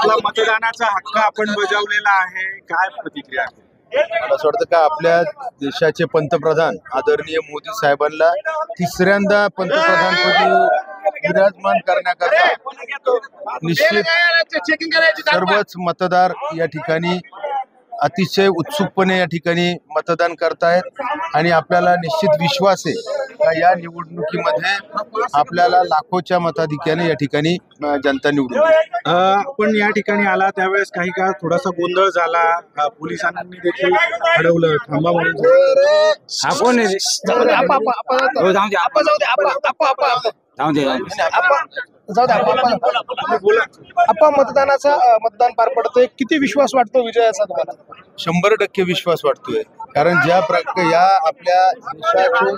आपला मतदानाचा हक्क आपण बजावलेला आहे, काय प्रतिक्रिया आहे? मला असं वाटतं का आपल्या देशाचे पंतप्रधान आदरणीय मोदी साहेबांना तिसऱ्यांदा पंतप्रधानपदी विराजमान करण्याकरता निश्चित सर्वच मतदार या ठिकाणी अतिशय उत्सुकपणे या ठिकाणी मतदान करतायत आणि आपल्याला निश्चित विश्वास आहे का या निवडणुकीमध्ये आपल्याला लाखोच्या मताधिक्याने या ठिकाणी जनता निवडून देईल. आपण या ठिकाणी आला त्यावेळेस काही काळ थोडासा गोंधळ झाला, पोलिसांनी देखील अडवलं, थांबा म्हणून. मतदान पार पडतोय, किती विश्वास वाटतो विजयाचा तुम्हाला? 100% विश्वास वाटतोय, कारण ज्या प्रकारे या आपल्या देशाचे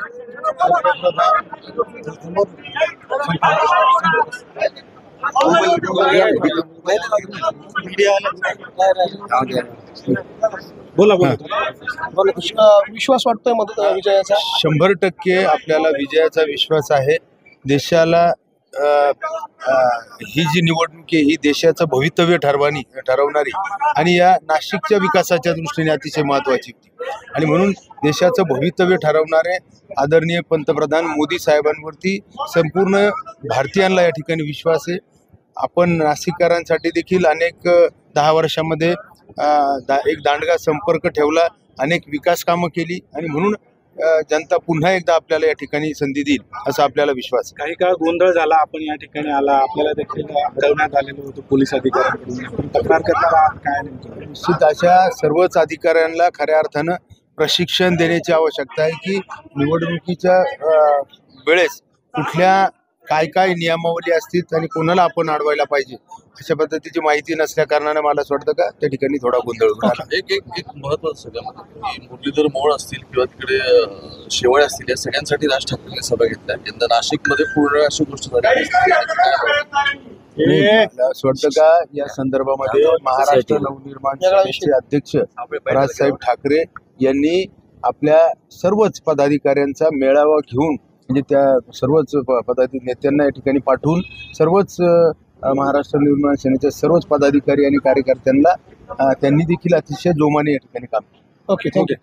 बोला बोला. विश्वास वाटतोय विजयाचा? 100% आपल्याला विजयाचा विश्वास आहे. देशाला ही जी निवडणूक आहे ही देशाचं भवितव्य ठरवणारी आणि या नाशिकच्या विकासाच्या दृष्टीने अतिशय महत्त्वाची होती आणि म्हणून देशाचं भवितव्य ठरवणारे आदरणीय पंतप्रधान मोदी साहेबांवरती संपूर्ण भारतीयांना या ठिकाणी विश्वास आहे. आपण नाशिककरांसाठी देखील अनेक 10 वर्षामध्ये एक दांडगा संपर्क ठेवला, अनेक विकास कामं केली आणि म्हणून जनता पुन्हा एकदा आपल्याला या ठिकाणी संधी देईल असा आपल्याला विश्वास आहे. काही काळ गोंधळ झाला, आपण या ठिकाणी आला, आपल्याला देखील अडवण्यात आलेलं होतं पोलीस अधिकाऱ्यांकडून, आपण तक्रार करणार आहात काय नेमकं? निश्चित अशा सर्वच अधिकाऱ्यांना खऱ्या अर्थानं प्रशिक्षण देण्याची आवश्यकता आहे की निवडणुकीच्या वेळेस कुठल्या काय नियमावली असतील आणि कोणाला आपण अडवायला पाहिजे अशा पद्धतीची माहिती नसल्या कारणाने मला असं वाटतं का त्या ठिकाणी थोडा गोंधळ झाला. एक महत्वाचं सगळ्यामध्ये की मुरलीधर मोहोळ असतील किंवा तिकडे शेवाळे असतील या सगळ्यांसाठी राज ठाकरेंनी सभा घेतल्या. यंदा नाशिकमध्ये पूर्ण अशी गोष्ट झाली. मला असं वाटतं का या संदर्भामध्ये महाराष्ट्र नवनिर्माण सेनेचे अध्यक्ष राजसाहेब ठाकरे यांनी आपल्या सर्वच पदाधिकाऱ्यांचा मेळावा घेऊन म्हणजे त्या सर्वच नेत्यांना या ठिकाणी पाठवून सर्वच महाराष्ट्र निर्माण सेनेच्या सर्वच पदाधिकारी आणि कार्यकर्त्यांना त्यांनी देखील अतिशय जोमाने या ठिकाणी काम केलं. Okay, thank you.